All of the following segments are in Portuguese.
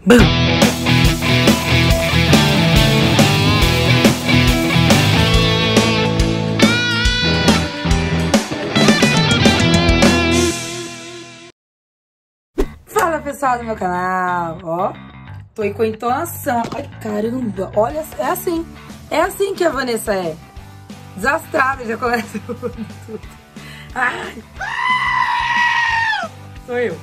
Bum! Fala pessoal do meu canal, ó, tô aí com entonação, ai caramba, olha, é assim que a Vanessa é, desastrada, já começa tudo, ai, sou eu.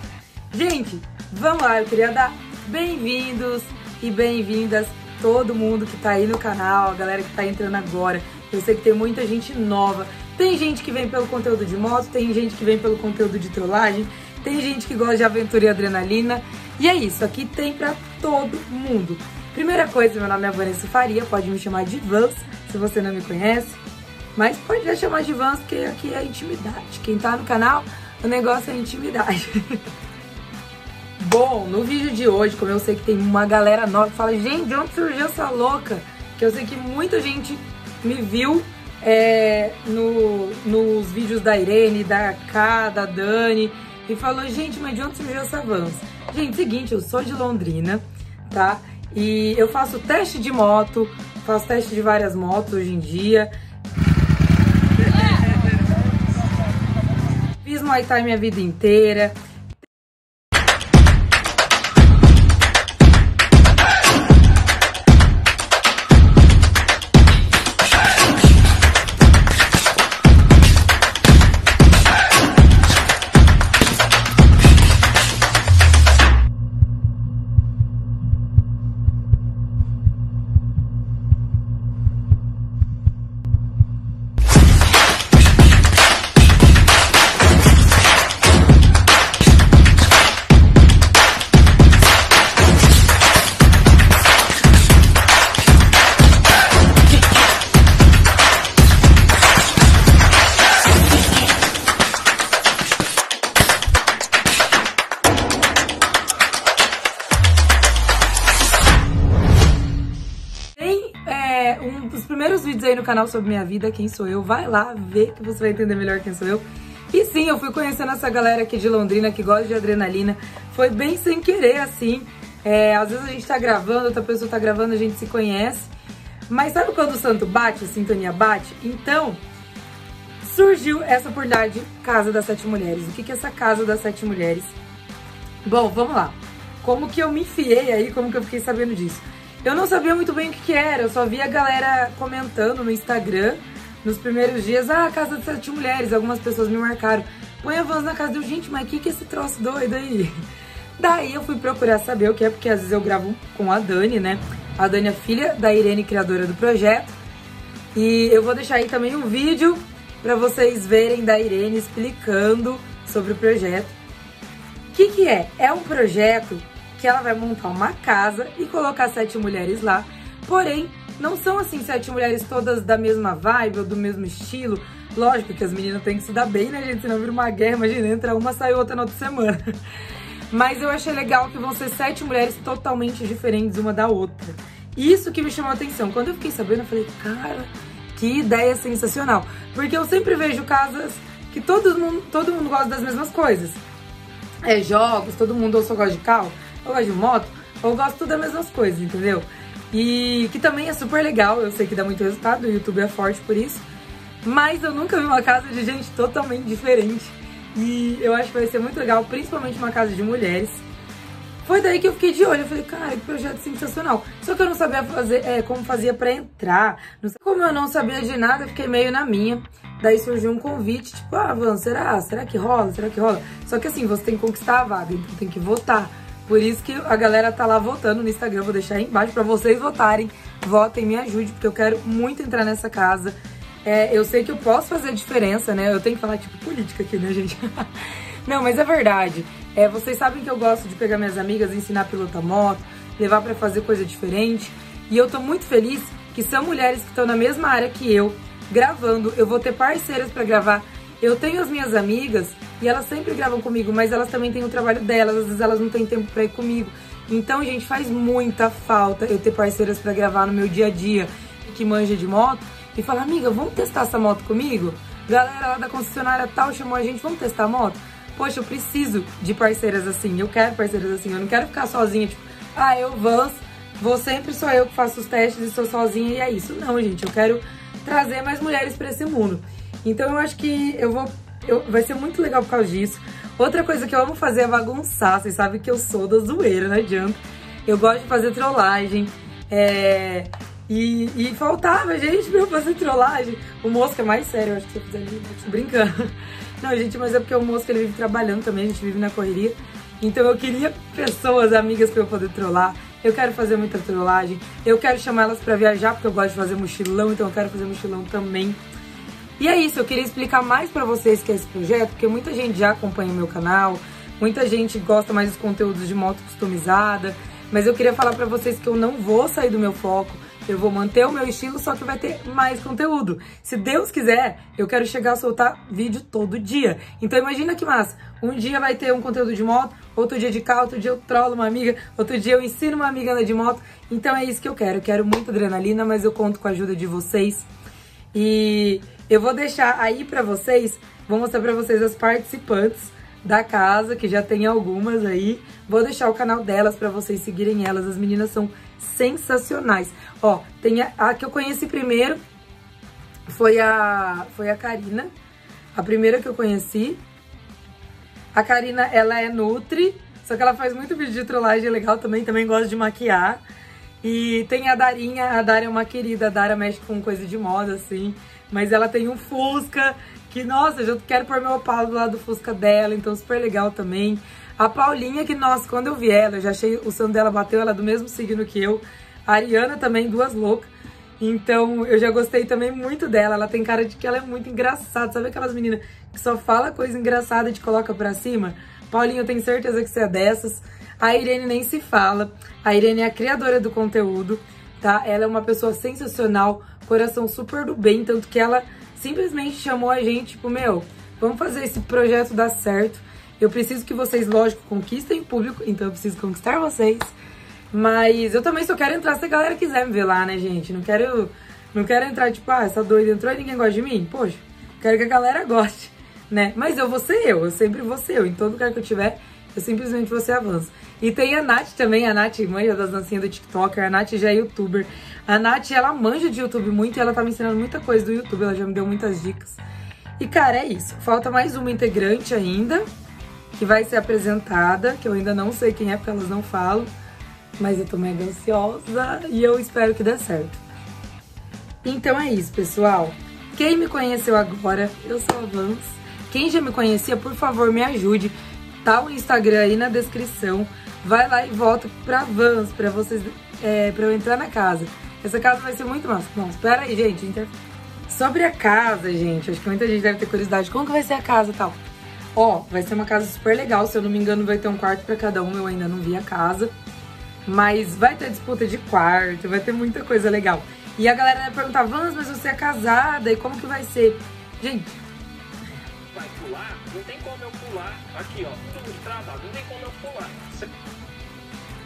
Gente, vamos lá, eu queria dar bem-vindos e bem-vindas todo mundo que tá aí no canal, a galera que tá entrando agora. Eu sei que tem muita gente nova, tem gente que vem pelo conteúdo de moto, tem gente que vem pelo conteúdo de trollagem, tem gente que gosta de aventura e adrenalina, e é isso, aqui tem pra todo mundo. Primeira coisa, meu nome é Vanessa Faria, pode me chamar de Vans, se você não me conhece, mas pode já chamar de Vans, porque aqui é intimidade. Quem tá no canal, o negócio é intimidade. Bom, no vídeo de hoje, como eu sei que tem uma galera nova que fala, gente, de onde surgiu essa louca? Que eu sei que muita gente me viu nos vídeos da Irene, da K, da Dani, e falou, gente, mas de onde surgiu essa Vans? Gente, seguinte, eu sou de Londrina, tá? E eu faço teste de moto, faço teste de várias motos hoje em dia. Fiz Muay Thai minha vida inteira. Um dos primeiros vídeos aí no canal sobre minha vida, quem sou eu, vai lá ver que você vai entender melhor quem sou eu. E sim, eu fui conhecendo essa galera aqui de Londrina que gosta de adrenalina, foi bem sem querer assim, às vezes a gente tá gravando, outra pessoa tá gravando, a gente se conhece, mas sabe quando o santo bate, a sintonia bate? Então, surgiu essa oportunidade, Casa das 7 Mulheres. O que é essa Casa das 7 Mulheres? Bom, vamos lá. Como que eu me enfiei aí, como que eu fiquei sabendo disso? Eu não sabia muito bem o que era, eu só via a galera comentando no Instagram, nos primeiros dias, Casa das 7 Mulheres, algumas pessoas me marcaram, põe a Vans na casa, eu, gente, mas que é esse troço doido aí? Daí eu fui procurar saber o que é, porque às vezes eu gravo com a Dani, né? A Dani é filha da Irene, criadora do projeto, e eu vou deixar aí também um vídeo pra vocês verem da Irene explicando sobre o projeto. O que é? É um projeto que ela vai montar uma casa e colocar 7 mulheres lá, porém, não são assim 7 mulheres todas da mesma vibe ou do mesmo estilo. Lógico que as meninas têm que se dar bem, né, gente? Senão vira uma guerra, imagina, entra uma, sai outra na outra semana. Mas eu achei legal que vão ser 7 mulheres totalmente diferentes uma da outra. Isso que me chamou a atenção. Quando eu fiquei sabendo, eu falei, cara, que ideia sensacional. Porque eu sempre vejo casas que todo mundo gosta das mesmas coisas. Jogos, todo mundo ou só gosta de carro, eu gosto de moto, eu gosto tudo das mesmas coisas, entendeu? E que também é super legal, eu sei que dá muito resultado, o YouTube é forte por isso, mas eu nunca vi uma casa de gente totalmente diferente, e eu acho que vai ser muito legal, principalmente uma casa de mulheres. Foi daí que eu fiquei de olho, eu falei, cara, que projeto sensacional. Só que eu não sabia como fazia pra entrar, como eu não sabia de nada, eu fiquei meio na minha. Daí surgiu um convite, tipo, Van, será que rola? Será que rola? Só que assim, você tem que conquistar a vaga, então tem que votar. Por isso que a galera tá lá votando no Instagram, vou deixar aí embaixo pra vocês votarem. Votem, me ajude, porque eu quero muito entrar nessa casa. Eu sei que eu posso fazer a diferença, né? Eu tenho que falar tipo política aqui, né, gente? Não, mas é verdade. Vocês sabem que eu gosto de pegar minhas amigas, ensinar a pilotar moto, levar pra fazer coisa diferente. E eu tô muito feliz que são mulheres que estão na mesma área que eu, gravando. Eu vou ter parceiras pra gravar. Eu tenho as minhas amigas e elas sempre gravam comigo, mas elas também têm o trabalho delas, às vezes elas não têm tempo pra ir comigo. Então, gente, faz muita falta eu ter parceiras pra gravar no meu dia a dia, que manja de moto, e falar, amiga, vamos testar essa moto comigo? Galera lá da concessionária tal chamou a gente, vamos testar a moto? Poxa, eu preciso de parceiras assim, eu quero parceiras assim, eu não quero ficar sozinha, tipo, ah, eu Vans, sempre sou eu que faço os testes e sou sozinha e é isso. Não, gente, eu quero trazer mais mulheres pra esse mundo. Então eu acho que vai ser muito legal por causa disso. Outra coisa que eu amo fazer é bagunçar. Vocês sabem que eu sou da zoeira, não adianta. Eu gosto de fazer trollagem. E faltava gente pra eu fazer trollagem. O Mosca é mais sério, eu acho que você fizer ali, eu tô brincando. Não, gente, mas é porque o Mosca ele vive trabalhando também, a gente vive na correria. Então eu queria pessoas, amigas pra eu poder trollar. Eu quero fazer muita trollagem. Eu quero chamar elas pra viajar, porque eu gosto de fazer mochilão, então eu quero fazer mochilão também. E é isso, eu queria explicar mais pra vocês que é esse projeto, porque muita gente já acompanha o meu canal, muita gente gosta mais dos conteúdos de moto customizada, mas eu queria falar pra vocês que eu não vou sair do meu foco, eu vou manter o meu estilo, só que vai ter mais conteúdo. Se Deus quiser, eu quero chegar a soltar vídeo todo dia. Então imagina que massa, um dia vai ter um conteúdo de moto, outro dia de carro, outro dia eu trollo uma amiga, outro dia eu ensino uma amiga a andar de moto. Então é isso que eu quero muita adrenalina, mas eu conto com a ajuda de vocês. E eu vou deixar aí pra vocês, vou mostrar pra vocês as participantes da casa, que já tem algumas aí. Vou deixar o canal delas pra vocês seguirem elas, as meninas são sensacionais. Ó, tem a que eu conheci primeiro, foi a Karina, a primeira que eu conheci. A Karina, ela é nutri, só que ela faz muito vídeo de trollagem legal também gosta de maquiar. E tem a Darinha é uma querida, a Dara mexe com coisa de moda, assim. Mas ela tem um Fusca, que, nossa, eu já quero pôr meu Opala do lado do Fusca dela, então super legal também. A Paulinha, que, nossa, quando eu vi ela, eu já achei, o santo dela bateu, ela é do mesmo signo que eu. A Ariana também, duas loucas. Então, eu já gostei também muito dela, ela tem cara de que ela é muito engraçada. Sabe aquelas meninas que só fala coisa engraçada e te coloca pra cima? Paulinha, eu tenho certeza que você é dessas. A Irene nem se fala. A Irene é a criadora do conteúdo, tá? Ela é uma pessoa sensacional, coração super do bem, tanto que ela simplesmente chamou a gente, tipo, meu, vamos fazer esse projeto dar certo. Eu preciso que vocês, lógico, conquistem o público, então eu preciso conquistar vocês. Mas eu também só quero entrar se a galera quiser me ver lá, né, gente? Não quero entrar, tipo, ah, essa doida entrou e ninguém gosta de mim. Poxa, quero que a galera goste, né? Mas eu vou ser eu sempre vou ser eu. Em todo lugar que eu tiver, eu simplesmente vou ser avanço. E tem a Nath também, a Nath manja das dancinhas do TikToker, a Nath já é youtuber. A Nath, ela manja de YouTube muito e ela tá me ensinando muita coisa do YouTube, ela já me deu muitas dicas. E, cara, é isso. Falta mais uma integrante ainda, que vai ser apresentada, que eu ainda não sei quem é, porque elas não falam. Mas eu tô mega ansiosa e eu espero que dê certo. Então é isso, pessoal. Quem me conheceu agora, eu sou a Vans. Quem já me conhecia, por favor, me ajude. Tá o Instagram aí na descrição. Vai lá e volta pra Vans, pra vocês, pra eu entrar na casa. Essa casa vai ser muito massa. Não, espera aí, gente. Sobre a casa, gente, acho que muita gente deve ter curiosidade. Como que vai ser a casa e tal? Ó, vai ser uma casa super legal. Se eu não me engano, vai ter um quarto pra cada um. Eu ainda não vi a casa. Mas vai ter disputa de quarto, vai ter muita coisa legal. E a galera vai perguntar, Vans, mas você é casada, e como que vai ser? Gente... Vai pular? Não tem como eu pular. Aqui, ó, tudo travado, não tem como eu pular.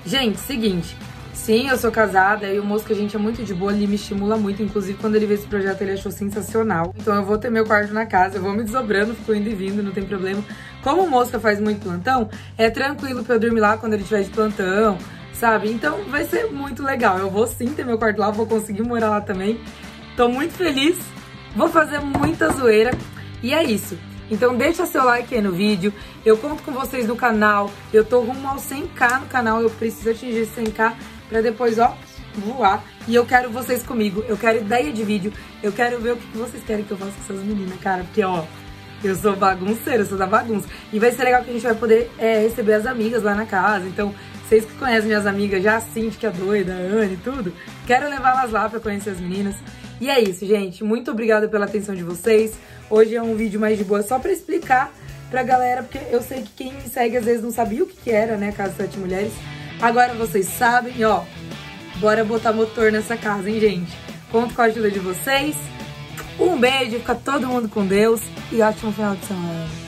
Gente, seguinte, sim, eu sou casada, e o Mosca, a gente é muito de boa, ele me estimula muito. Inclusive, quando ele vê esse projeto, ele achou sensacional. Então eu vou ter meu quarto na casa, eu vou me desdobrando, fico indo e vindo, não tem problema. Como o Mosca faz muito plantão, é tranquilo pra eu dormir lá quando ele estiver de plantão, sabe? Então vai ser muito legal. Eu vou sim ter meu quarto lá, vou conseguir morar lá também. Tô muito feliz, vou fazer muita zoeira. E é isso. Então deixa seu like aí no vídeo. Eu conto com vocês no canal. Eu tô rumo aos 100k no canal. Eu preciso atingir 100k pra depois, ó, voar. E eu quero vocês comigo. Eu quero ideia de vídeo. Eu quero ver o que vocês querem que eu faça com essas meninas, cara. Porque, ó, eu sou bagunceira, eu sou da bagunça. E vai ser legal que a gente vai poder receber as amigas lá na casa. Então... vocês que conhecem minhas amigas, já a Cindy, que é doida, a Anne e tudo, quero levá-las lá pra conhecer as meninas. E é isso, gente. Muito obrigada pela atenção de vocês. Hoje é um vídeo mais de boa, só pra explicar pra galera, porque eu sei que quem me segue às vezes não sabia o que era, né, Casa 7 Mulheres. Agora vocês sabem, e ó, bora botar motor nessa casa, hein, gente? Conto com a ajuda de vocês. Um beijo, fica todo mundo com Deus e ótimo final de semana.